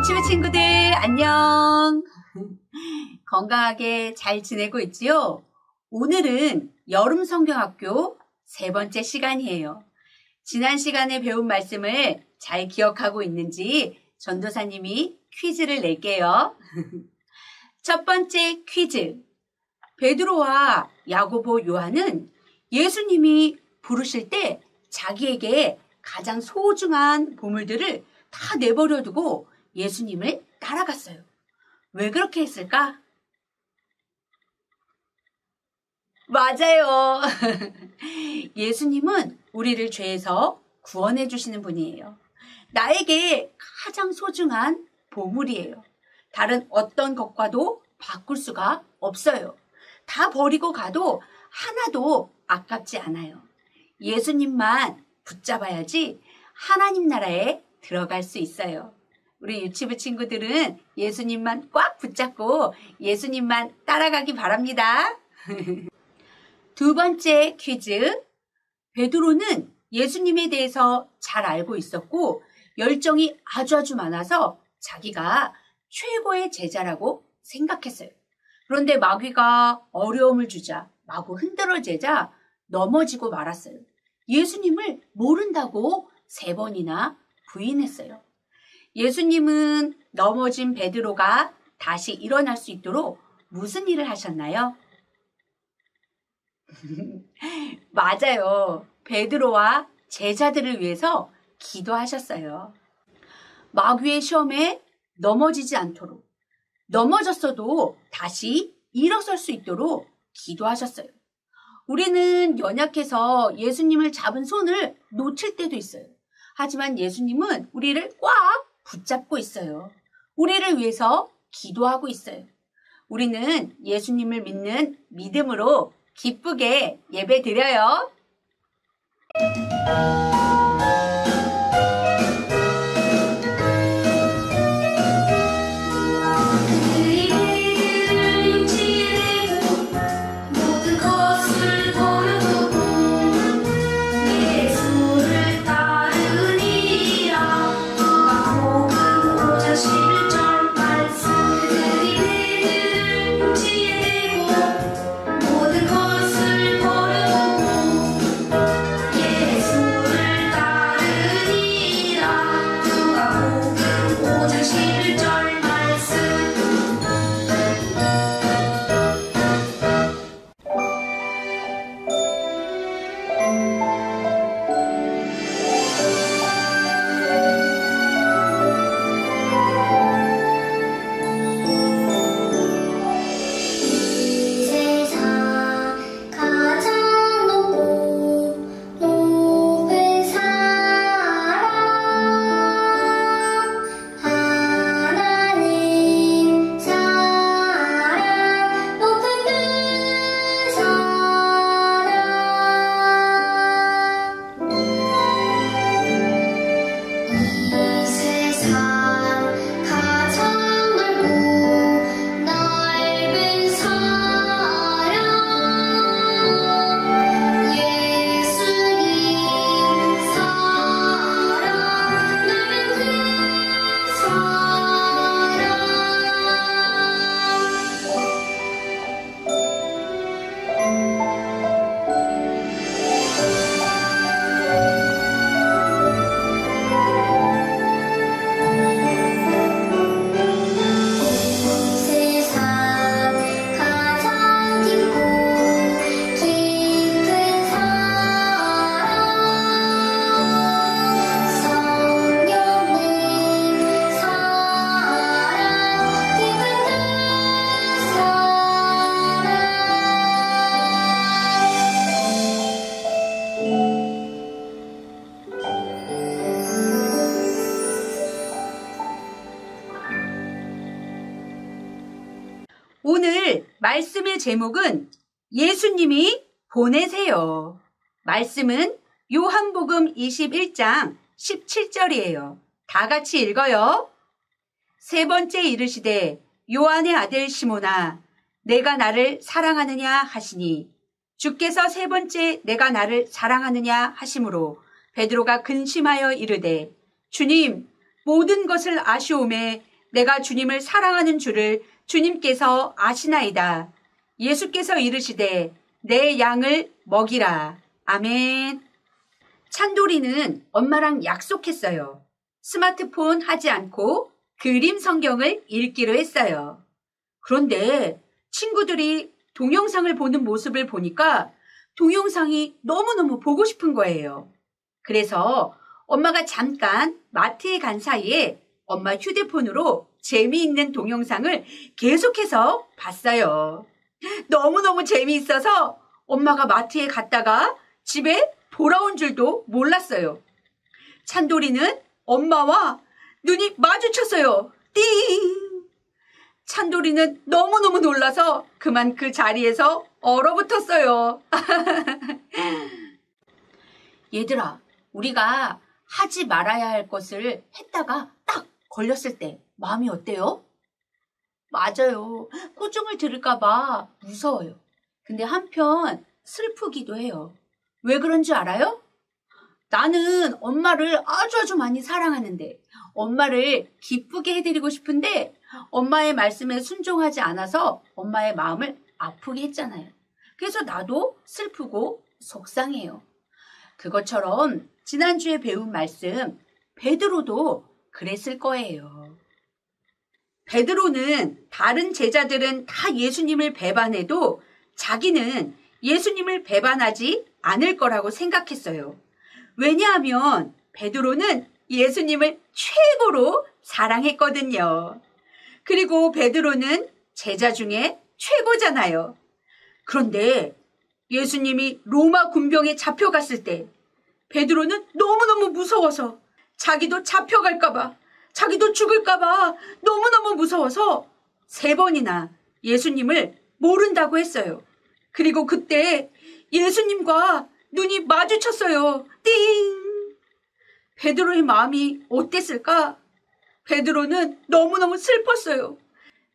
유치부 친구들 안녕. 건강하게 잘 지내고 있지요? 오늘은 여름 성경학교 3번째 시간이에요. 지난 시간에 배운 말씀을 잘 기억하고 있는지 전도사님이 퀴즈를 낼게요. 첫 번째 퀴즈. 베드로와 야고보, 요한은 예수님이 부르실 때 자기에게 가장 소중한 보물들을 다 내버려 두고 예수님을 따라갔어요. 왜 그렇게 했을까? 맞아요. 예수님은 우리를 죄에서 구원해 주시는 분이에요. 나에게 가장 소중한 보물이에요. 다른 어떤 것과도 바꿀 수가 없어요. 다 버리고 가도 하나도 아깝지 않아요. 예수님만 붙잡아야지 하나님 나라에 들어갈 수 있어요. 우리 유치부 친구들은 예수님만 꽉 붙잡고 예수님만 따라가기 바랍니다. 두 번째 퀴즈. 베드로는 예수님에 대해서 잘 알고 있었고 열정이 아주 많아서 자기가 최고의 제자라고 생각했어요. 그런데 마귀가 어려움을 주자 마구 흔들어지자 넘어지고 말았어요. 예수님을 모른다고 3번이나 부인했어요. 예수님은 넘어진 베드로가 다시 일어날 수 있도록 무슨 일을 하셨나요? 맞아요. 베드로와 제자들을 위해서 기도하셨어요. 마귀의 시험에 넘어지지 않도록, 넘어졌어도 다시 일어설 수 있도록 기도하셨어요. 우리는 연약해서 예수님을 잡은 손을 놓칠 때도 있어요. 하지만 예수님은 우리를 꽉 붙잡고 있어요. 우리를 위해서 기도하고 있어요. 우리는 예수님을 믿는 믿음으로 기쁘게 예배드려요. 오늘 말씀의 제목은 예수님이 보내세요. 말씀은 요한복음 21장 17절이에요. 다 같이 읽어요. 세 번째 이르시되 요한의 아들 시몬아 내가 나를 사랑하느냐 하시니 주께서 세 번째 내가 나를 사랑하느냐 하심으로 베드로가 근심하여 이르되 주님 모든 것을 아시오매 내가 주님을 사랑하는 줄을 주님께서 아시나이다. 예수께서 이르시되 내 양을 먹이라. 아멘. 찬돌이는 엄마랑 약속했어요. 스마트폰 하지 않고 그림 성경을 읽기로 했어요. 그런데 친구들이 동영상을 보는 모습을 보니까 동영상이 너무너무 보고 싶은 거예요. 그래서 엄마가 잠깐 마트에 간 사이에 엄마 휴대폰으로 재미있는 동영상을 계속해서 봤어요. 너무너무 재미있어서 엄마가 마트에 갔다가 집에 돌아온 줄도 몰랐어요. 찬돌이는 엄마와 눈이 마주쳤어요. 띵! 찬돌이는 너무너무 놀라서 그만 그 자리에서 얼어붙었어요. 얘들아, 우리가 하지 말아야 할 것을 했다가 딱 걸렸을 때 마음이 어때요? 맞아요. 꾸중을 들을까 봐 무서워요. 근데 한편 슬프기도 해요. 왜 그런 줄 알아요? 나는 엄마를 아주 많이 사랑하는데 엄마를 기쁘게 해드리고 싶은데 엄마의 말씀에 순종하지 않아서 엄마의 마음을 아프게 했잖아요. 그래서 나도 슬프고 속상해요. 그것처럼 지난주에 배운 말씀 베드로도 그랬을 거예요. 베드로는 다른 제자들은 다 예수님을 배반해도 자기는 예수님을 배반하지 않을 거라고 생각했어요. 왜냐하면 베드로는 예수님을 최고로 사랑했거든요. 그리고 베드로는 제자 중에 최고잖아요. 그런데 예수님이 로마 군병에 잡혀갔을 때 베드로는 너무너무 무서워서 자기도 잡혀갈까봐, 자기도 죽을까봐 너무너무 무서워서 3번이나 예수님을 모른다고 했어요. 그리고 그때 예수님과 눈이 마주쳤어요. 띵! 베드로의 마음이 어땠을까? 베드로는 너무너무 슬펐어요.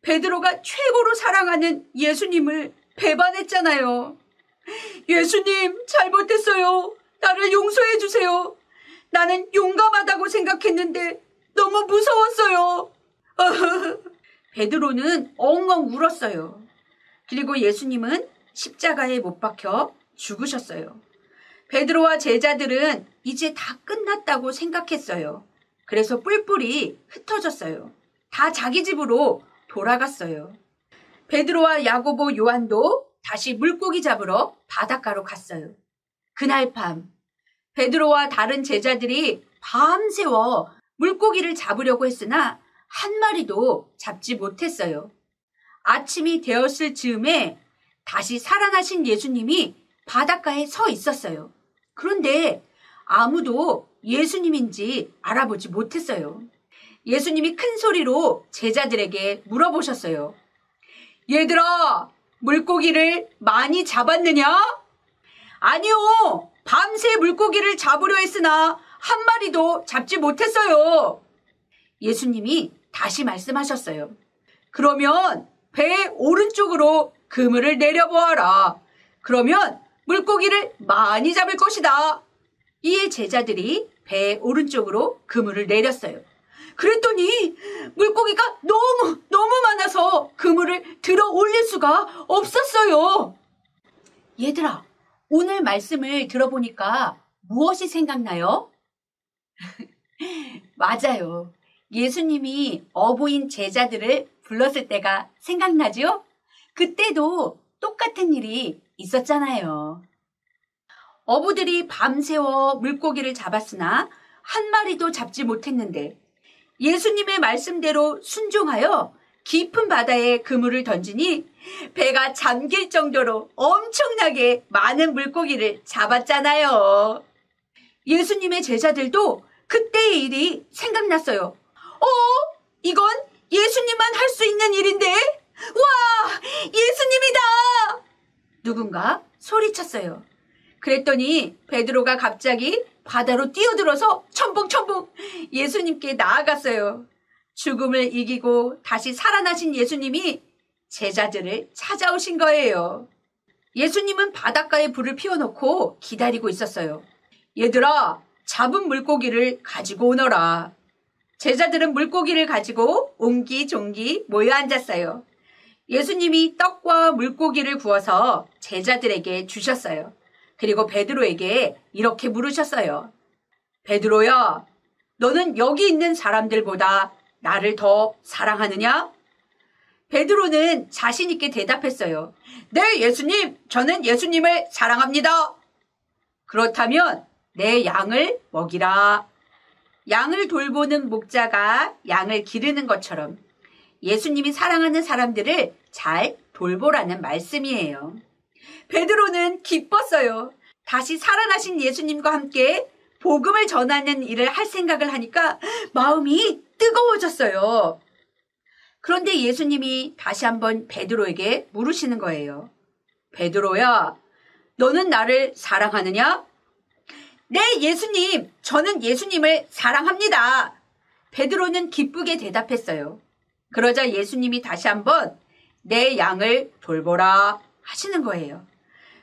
베드로가 최고로 사랑하는 예수님을 배반했잖아요. 예수님, 잘못했어요. 나를 용서해 주세요. 나는 용감하다고 생각했는데 너무 무서웠어요. 베드로는 엉엉 울었어요. 그리고 예수님은 십자가에 못 박혀 죽으셨어요. 베드로와 제자들은 이제 다 끝났다고 생각했어요. 그래서 뿔뿔이 흩어졌어요. 다 자기 집으로 돌아갔어요. 베드로와 야고보, 요한도 다시 물고기 잡으러 바닷가로 갔어요. 그날 밤 베드로와 다른 제자들이 밤새워 물고기를 잡으려고 했으나 한 마리도 잡지 못했어요. 아침이 되었을 즈음에 다시 살아나신 예수님이 바닷가에 서 있었어요. 그런데 아무도 예수님인지 알아보지 못했어요. 예수님이 큰 소리로 제자들에게 물어보셨어요. 얘들아, 물고기를 많이 잡았느냐? 아니요, 밤새 물고기를 잡으려 했으나 한 마리도 잡지 못했어요. 예수님이 다시 말씀하셨어요. 그러면 배 오른쪽으로 그물을 내려보아라. 그러면 물고기를 많이 잡을 것이다. 이에 제자들이 배 오른쪽으로 그물을 내렸어요. 그랬더니 물고기가 너무 많아서 그물을 들어 올릴 수가 없었어요. 얘들아, 오늘 말씀을 들어보니까 무엇이 생각나요? 맞아요. 예수님이 어부인 제자들을 불렀을 때가 생각나죠? 그때도 똑같은 일이 있었잖아요. 어부들이 밤새워 물고기를 잡았으나 한 마리도 잡지 못했는데 예수님의 말씀대로 순종하여 깊은 바다에 그물을 던지니 배가 잠길 정도로 엄청나게 많은 물고기를 잡았잖아요. 예수님의 제자들도 그때의 일이 생각났어요. 이건 예수님만 할 수 있는 일인데? 와, 예수님이다! 누군가 소리쳤어요. 그랬더니 베드로가 갑자기 바다로 뛰어들어서 첨벙첨벙 예수님께 나아갔어요. 죽음을 이기고 다시 살아나신 예수님이 제자들을 찾아오신 거예요. 예수님은 바닷가에 불을 피워놓고 기다리고 있었어요. 얘들아, 잡은 물고기를 가지고 오너라. 제자들은 물고기를 가지고 옹기종기 모여 앉았어요. 예수님이 떡과 물고기를 구워서 제자들에게 주셨어요. 그리고 베드로에게 이렇게 물으셨어요. 베드로야, 너는 여기 있는 사람들보다 나를 더 사랑하느냐? 베드로는 자신 있게 대답했어요. 네, 예수님, 저는 예수님을 사랑합니다. 그렇다면 내 양을 먹이라. 양을 돌보는 목자가 양을 기르는 것처럼 예수님이 사랑하는 사람들을 잘 돌보라는 말씀이에요. 베드로는 기뻤어요. 다시 살아나신 예수님과 함께 복음을 전하는 일을 할 생각을 하니까 마음이 뜨거워졌어요. 그런데 예수님이 다시 한번 베드로에게 물으시는 거예요. 베드로야, 너는 나를 사랑하느냐? 네, 예수님, 저는 예수님을 사랑합니다. 베드로는 기쁘게 대답했어요. 그러자 예수님이 다시 한번 내 양을 돌보라 하시는 거예요.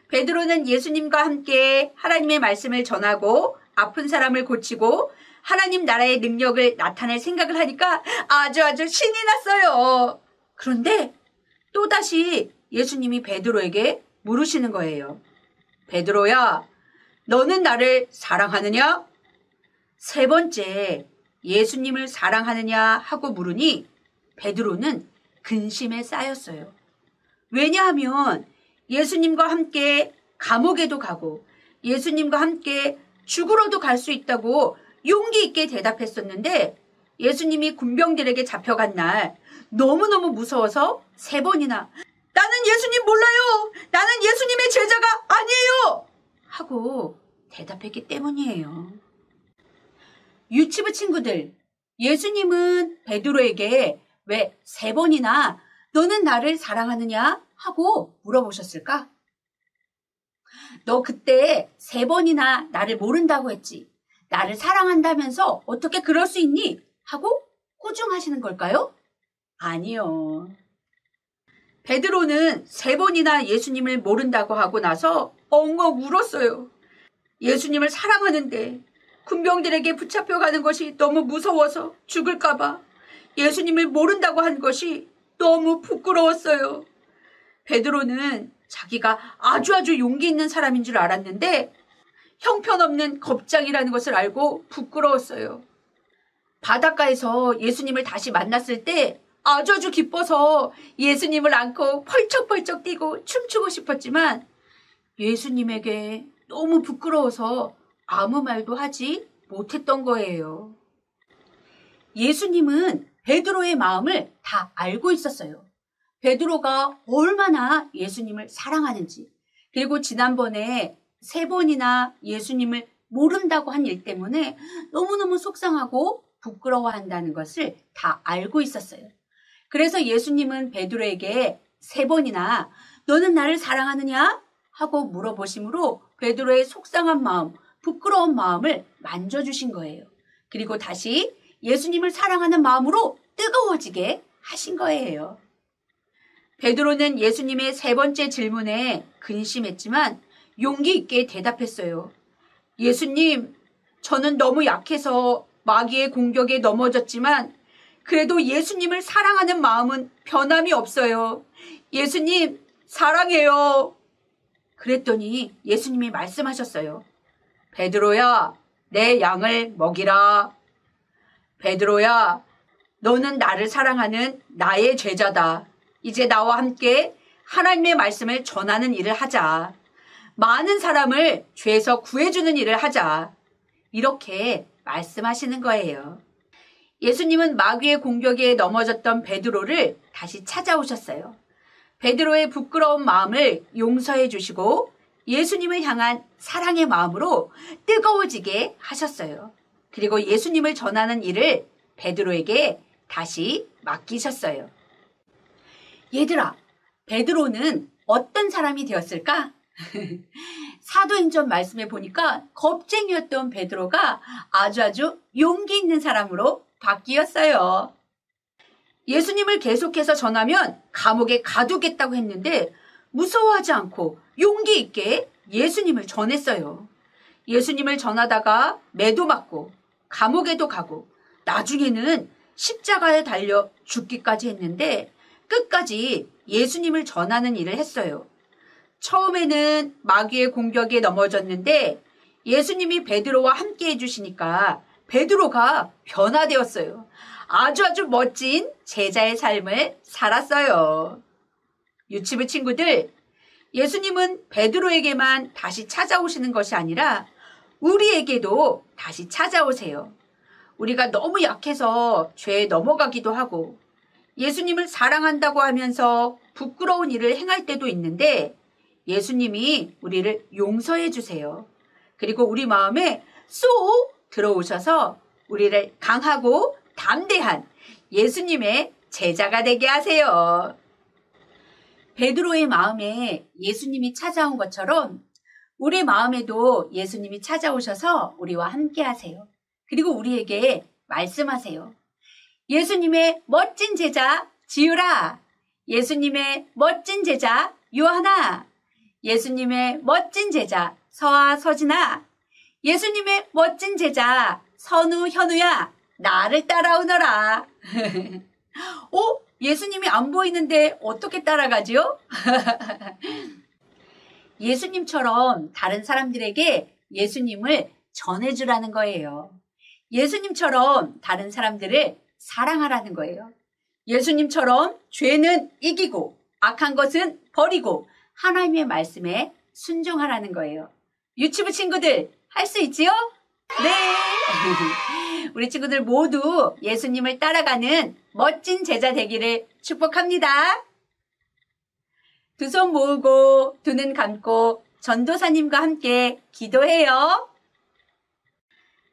베드로는 예수님과 함께 하나님의 말씀을 전하고 아픈 사람을 고치고 하나님 나라의 능력을 나타낼 생각을 하니까 아주 신이 났어요. 그런데 또다시 예수님이 베드로에게 물으시는 거예요. 베드로야, 너는 나를 사랑하느냐? 세 번째, 예수님을 사랑하느냐 하고 물으니 베드로는 근심에 쌓였어요. 왜냐하면 예수님과 함께 감옥에도 가고 예수님과 함께 죽으러도 갈 수 있다고 용기 있게 대답했었는데 예수님이 군병들에게 잡혀간 날 너무너무 무서워서 3번이나 나는 예수님 몰라요. 나는 예수님의 제자가 아니에요. 하고 대답했기 때문이에요. 유치부 친구들, 예수님은 베드로에게 왜 3번이나 너는 나를 사랑하느냐 하고 물어보셨을까? 너 그때 3번이나 나를 모른다고 했지. 나를 사랑한다면서 어떻게 그럴 수 있니? 하고 꾸중하시는 걸까요? 아니요. 베드로는 3번이나 예수님을 모른다고 하고 나서 엉엉 울었어요. 예수님을 사랑하는데 군병들에게 붙잡혀가는 것이 너무 무서워서 죽을까봐 예수님을 모른다고 한 것이 너무 부끄러웠어요. 베드로는 자기가 아주 용기 있는 사람인 줄 알았는데 형편없는 겁장이라는 것을 알고 부끄러웠어요. 바닷가에서 예수님을 다시 만났을 때 아주 기뻐서 예수님을 안고 펄쩍펄쩍 뛰고 춤추고 싶었지만 예수님에게 너무 부끄러워서 아무 말도 하지 못했던 거예요. 예수님은 베드로의 마음을 다 알고 있었어요. 베드로가 얼마나 예수님을 사랑하는지, 그리고 지난번에 3번이나 예수님을 모른다고 한 일 때문에 너무너무 속상하고 부끄러워한다는 것을 다 알고 있었어요. 그래서 예수님은 베드로에게 3번이나 너는 나를 사랑하느냐? 하고 물어보심으로 베드로의 속상한 마음, 부끄러운 마음을 만져주신 거예요. 그리고 다시 예수님을 사랑하는 마음으로 뜨거워지게 하신 거예요. 베드로는 예수님의 3번째 질문에 근심했지만 용기 있게 대답했어요. 예수님, 저는 너무 약해서 마귀의 공격에 넘어졌지만 그래도 예수님을 사랑하는 마음은 변함이 없어요. 예수님, 사랑해요. 그랬더니 예수님이 말씀하셨어요. 베드로야, 내 양을 먹이라. 베드로야, 너는 나를 사랑하는 나의 제자다. 이제 나와 함께 하나님의 말씀을 전하는 일을 하자. 많은 사람을 죄에서 구해주는 일을 하자. 이렇게 말씀하시는 거예요. 예수님은 마귀의 공격에 넘어졌던 베드로를 다시 찾아오셨어요. 베드로의 부끄러운 마음을 용서해 주시고 예수님을 향한 사랑의 마음으로 뜨거워지게 하셨어요. 그리고 예수님을 전하는 일을 베드로에게 다시 맡기셨어요. 얘들아, 베드로는 어떤 사람이 되었을까? 사도행전 말씀에 보니까 겁쟁이였던 베드로가 아주 용기 있는 사람으로 바뀌었어요. 예수님을 계속해서 전하면 감옥에 가두겠다고 했는데 무서워하지 않고 용기 있게 예수님을 전했어요. 예수님을 전하다가 매도 맞고 감옥에도 가고 나중에는 십자가에 달려 죽기까지 했는데 끝까지 예수님을 전하는 일을 했어요. 처음에는 마귀의 공격에 넘어졌는데 예수님이 베드로와 함께 해주시니까 베드로가 변화되었어요. 아주 멋진 제자의 삶을 살았어요. 유치부 친구들, 예수님은 베드로에게만 다시 찾아오시는 것이 아니라 우리에게도 다시 찾아오세요. 우리가 너무 약해서 죄에 넘어가기도 하고 예수님을 사랑한다고 하면서 부끄러운 일을 행할 때도 있는데 예수님이 우리를 용서해 주세요. 그리고 우리 마음에 쏙 들어오셔서 우리를 강하고 담대한 예수님의 제자가 되게 하세요. 베드로의 마음에 예수님이 찾아온 것처럼 우리 마음에도 예수님이 찾아오셔서 우리와 함께 하세요. 그리고 우리에게 말씀하세요. 예수님의 멋진 제자 지유라, 예수님의 멋진 제자 요하나, 예수님의 멋진 제자 서아 서진아, 예수님의 멋진 제자 선우 현우야, 나를 따라오너라. 예수님이 안 보이는데 어떻게 따라가죠? 예수님처럼 다른 사람들에게 예수님을 전해주라는 거예요. 예수님처럼 다른 사람들을 사랑하라는 거예요. 예수님처럼 죄는 이기고 악한 것은 버리고 하나님의 말씀에 순종하라는 거예요. 유치부 친구들 할 수 있지요? 네! 우리 친구들 모두 예수님을 따라가는 멋진 제자 되기를 축복합니다. 두 손 모으고 두 눈 감고 전도사님과 함께 기도해요.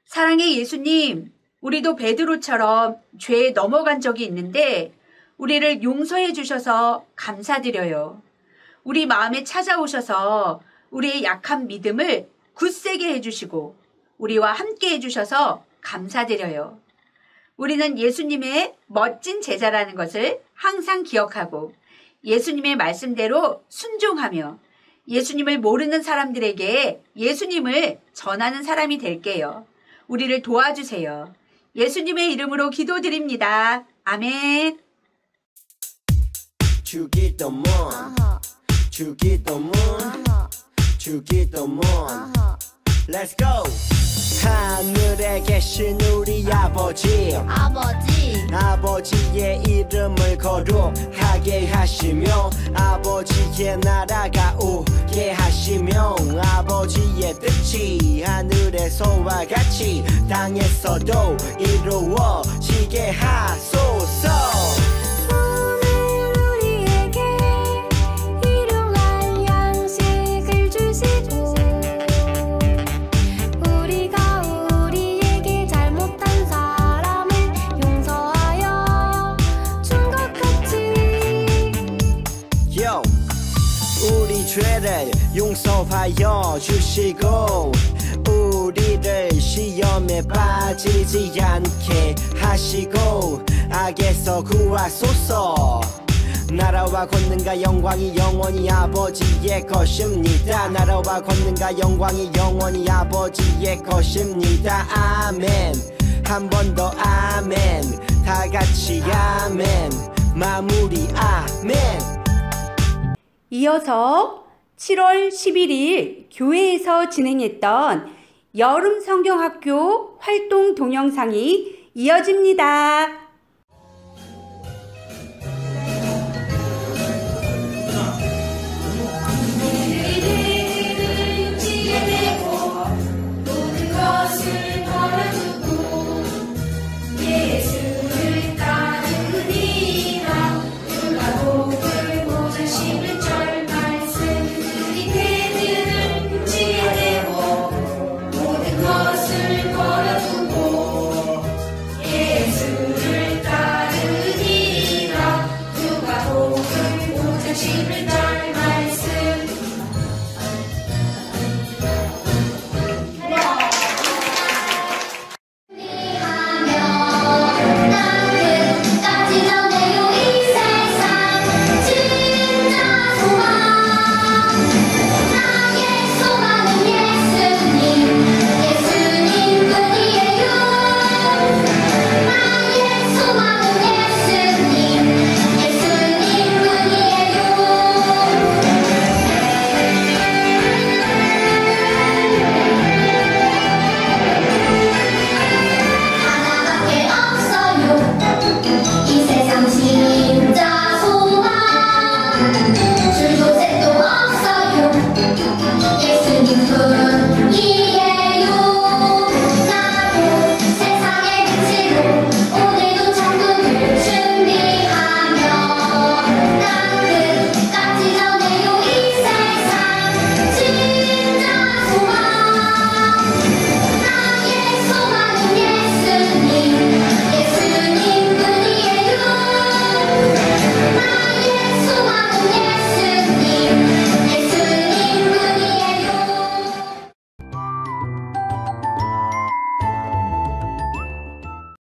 사랑의 예수님, 우리도 베드로처럼 죄에 넘어간 적이 있는데 우리를 용서해 주셔서 감사드려요. 우리 마음에 찾아오셔서 우리의 약한 믿음을 굳세게 해주시고 우리와 함께 해주셔서 감사드려요. 우리는 예수님의 멋진 제자라는 것을 항상 기억하고 예수님의 말씀대로 순종하며 예수님을 모르는 사람들에게 예수님을 전하는 사람이 될게요. 우리를 도와주세요. 예수님의 이름으로 기도드립니다. 아멘. 주기도문 주기도문 주기도문 Let's go. 하늘에 계신 우리 아버지의 이름을 거룩하게 하시며 아버지의 나라가 오게 하시며 아버지의 뜻이 하늘에서와 같이 땅에서도 이루어지게 하소서. 죄를 용서하여 주시고 우리를 시험에 빠지지 않게 하시고 악에서 구하소서. 나라와 권능과 영광이 영원히 아버지의 것입니다. 나라와 권능과 영광이 영원히 아버지의 것입니다. 아멘. 한 번 더 아멘. 다 같이 아멘. 마무리 아멘. 이어서 7월 11일 교회에서 진행했던 여름 성경학교 활동 동영상이 이어집니다. 것을